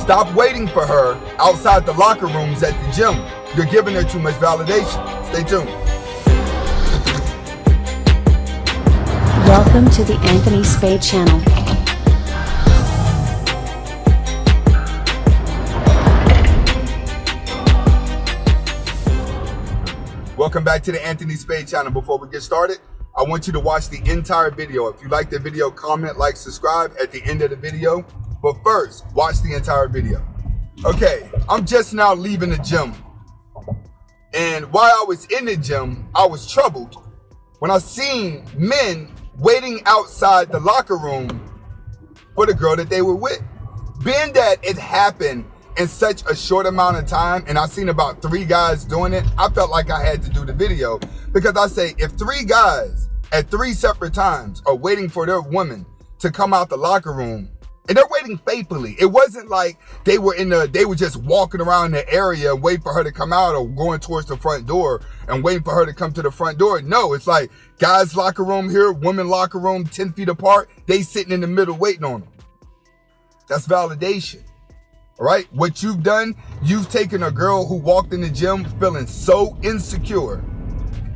Stop waiting for her outside the locker rooms at the gym. You're giving her too much validation. Stay tuned. Welcome to the Anthony Spade channel. Welcome back to the Anthony Spade channel. Before we get started, I want you to watch the entire video. If you like the video, comment, like, subscribe at the end of the video. But first, watch the entire video. Okay, I'm just now leaving the gym. And while I was in the gym, I was troubled when I seen men waiting outside the locker room for the girl that they were with. Being that it happened in such a short amount of time, and I seen about 3 guys doing it, I felt like I had to do the video, because I say, if 3 guys at 3 separate times are waiting for their woman to come out the locker room, and they're waiting faithfully. It wasn't like they were just walking around the area waiting for her to come out, or going towards the front door and waiting for her to come to the front door. No, it's like guys' locker room here, women locker room 10 feet apart. They sitting in the middle waiting on them. That's validation. All right, what you've done, you've taken a girl who walked in the gym feeling so insecure,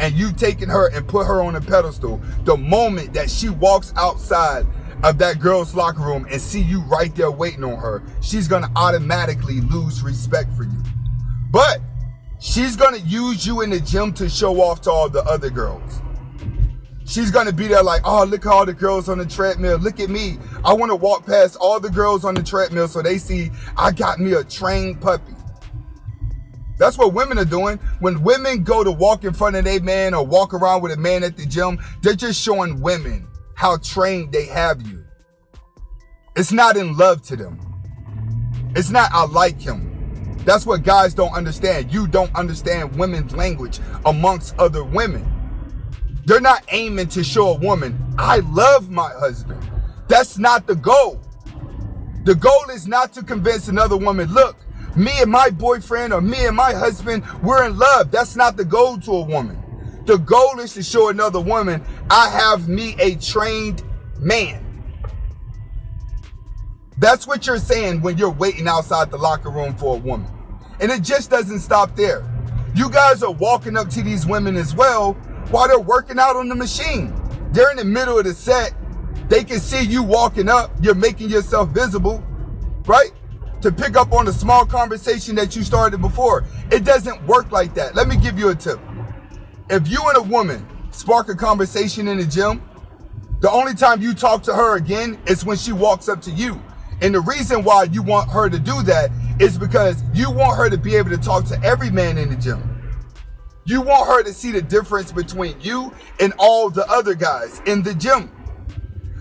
and you've taken her and put her on a pedestal. The moment that she walks outside of that girl's locker room and see you right there waiting on her, she's gonna automatically lose respect for you. But she's gonna use you in the gym to show off to all the other girls. She's gonna be there like, oh, look at all the girls on the treadmill. Look at me. I wanna walk past all the girls on the treadmill so they see I got me a trained puppy. That's what women are doing. When women go to walk in front of their man or walk around with a man at the gym, they're just showing women how trained they have you. It's not in love to them. It's not, I like him. That's what guys don't understand. You don't understand women's language amongst other women. They're not aiming to show a woman, I love my husband. That's not the goal. The goal is not to convince another woman, look, me and my boyfriend or me and my husband, we're in love. That's not the goal to a woman. The goal is to show another woman, I have me a trained man. That's what you're saying when you're waiting outside the locker room for a woman. And it just doesn't stop there. You guys are walking up to these women as well while they're working out on the machine. They're in the middle of the set. They can see you walking up. You're making yourself visible, right? To pick up on a small conversation that you started before. It doesn't work like that. Let me give you a tip. If you and a woman spark a conversation in the gym, the only time you talk to her again is when she walks up to you. And the reason why you want her to do that is because you want her to be able to talk to every man in the gym. You want her to see the difference between you and all the other guys in the gym.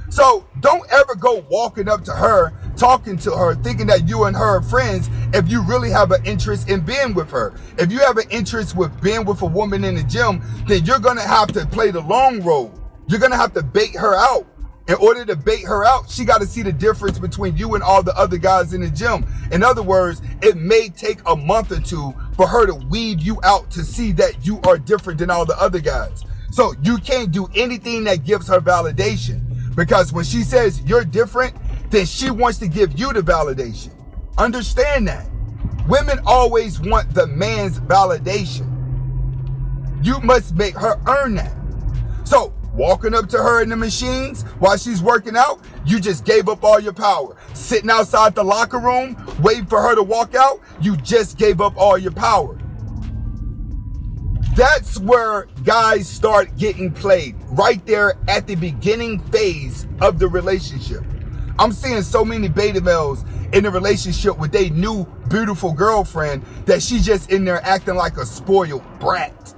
So don't ever go walking up to her, talking to her, thinking that you and her are friends if you really have an interest in being with her. If you have an interest with being with a woman in the gym, then you're going to have to play the long role. You're going to have to bait her out. In order to bait her out, she got to see the difference between you and all the other guys in the gym. In other words, it may take a month or 2 for her to weed you out to see that you are different than all the other guys. So you can't do anything that gives her validation, because when she says you're different, then she wants to give you the validation. Understand that. Women always want the man's validation. You must make her earn that. So walking up to her in the machines while she's working out, you just gave up all your power. Sitting outside the locker room, waiting for her to walk out, you just gave up all your power. That's where guys start getting played, right there at the beginning phase of the relationship. I'm seeing so many beta males in a relationship with their new beautiful girlfriend that she's just in there acting like a spoiled brat.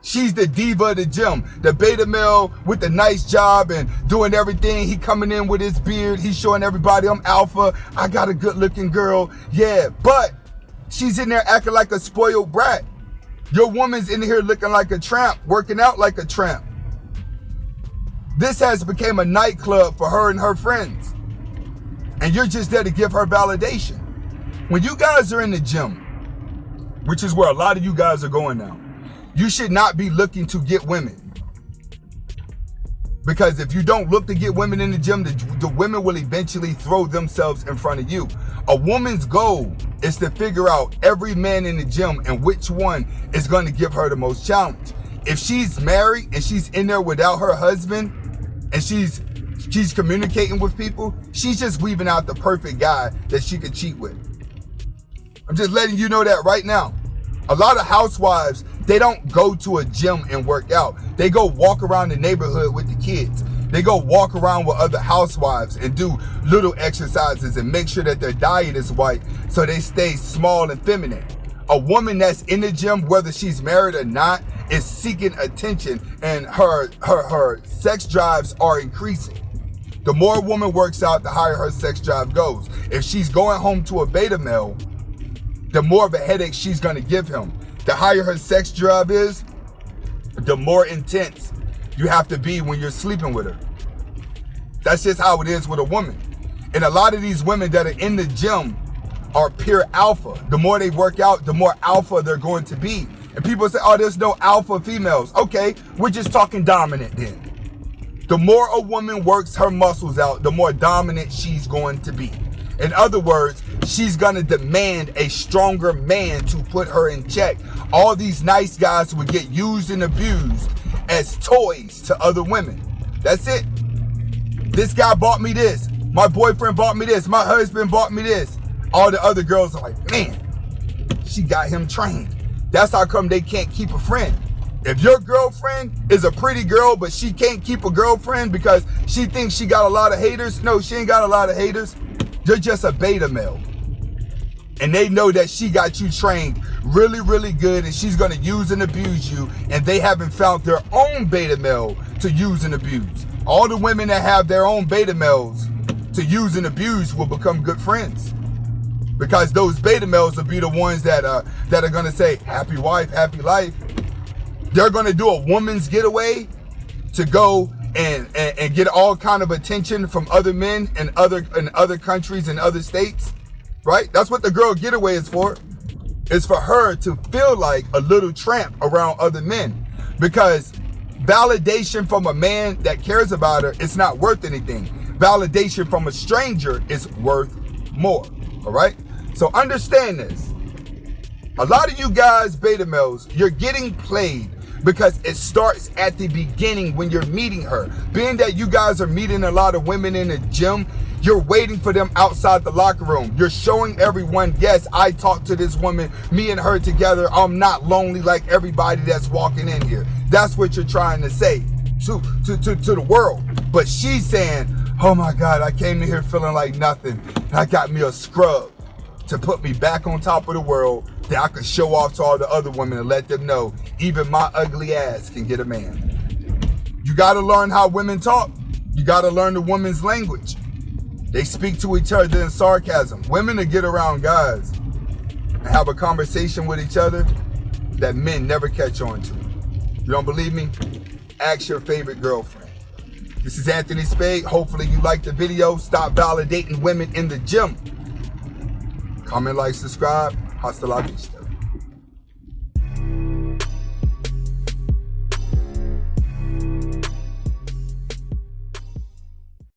She's the diva of the gym, the beta male with the nice job and doing everything. He coming in with his beard. He's showing everybody I'm alpha. I got a good looking girl. Yeah, but she's in there acting like a spoiled brat. Your woman's in here looking like a tramp, working out like a tramp. This has become a nightclub for her and her friends. And you're just there to give her validation. When you guys are in the gym, which is where a lot of you guys are going now, you should not be looking to get women. Because if you don't look to get women in the gym, the women will eventually throw themselves in front of you. A woman's goal is to figure out every man in the gym and which one is going to give her the most challenge. If she's married and she's in there without her husband and she's communicating with people, she's just weaving out the perfect guy that she could cheat with. I'm just letting you know that right now. A lot of housewives, they don't go to a gym and work out. They go walk around the neighborhood with the kids. They go walk around with other housewives and do little exercises and make sure that their diet is right so they stay small and feminine. A woman that's in the gym, whether she's married or not, is seeking attention, and her sex drives are increasing. The more a woman works out, the higher her sex drive goes. If she's going home to a beta male, the more of a headache she's going to give him. The higher her sex drive is, the more intense you have to be when you're sleeping with her. That's just how it is with a woman. And a lot of these women that are in the gym are pure alpha. The more they work out, the more alpha they're going to be. And people say, oh, there's no alpha females. Okay, we're just talking dominant then. The more a woman works her muscles out, the more dominant she's going to be. In other words, she's going to demand a stronger man to put her in check. All these nice guys will get used and abused as toys to other women. That's it. This guy bought me this. My boyfriend bought me this. My husband bought me this. All the other girls are like, man, she got him trained. That's how come they can't keep a friend. If your girlfriend is a pretty girl, but she can't keep a girlfriend because she thinks she got a lot of haters, no, she ain't got a lot of haters. You're just a beta male. And they know that she got you trained really, really good, and she's going to use and abuse you, and they haven't found their own beta male to use and abuse. All the women that have their own beta males to use and abuse will become good friends. Because those beta males will be the ones that are going to say, happy wife, happy life. They're going to do a woman's getaway to go and get all kind of attention from other men in other countries and other states, right? That's what the girl getaway is for. It's for her to feel like a little tramp around other men, because validation from a man that cares about her is not worth anything. Validation from a stranger is worth more, all right? So understand this. A lot of you guys, beta males, you're getting played because it starts at the beginning when you're meeting her. Being that you guys are meeting a lot of women in the gym, you're waiting for them outside the locker room. You're showing everyone, yes, I talked to this woman, me and her together. I'm not lonely like everybody that's walking in here. That's what you're trying to say to the world. But she's saying, oh my God, I came in here feeling like nothing. And I got me a scrub to put me back on top of the world, that I could show off to all the other women and let them know even my ugly ass can get a man. You got to learn how women talk. You got to learn the woman's language. They speak to each other in sarcasm. Women that get around guys and have a conversation with each other that men never catch on to. You don't believe me? Ask your favorite girlfriend. This is Anthony Spade. Hopefully you liked the video. Stop validating women in the gym. Comment, like, subscribe. Hasta la vista.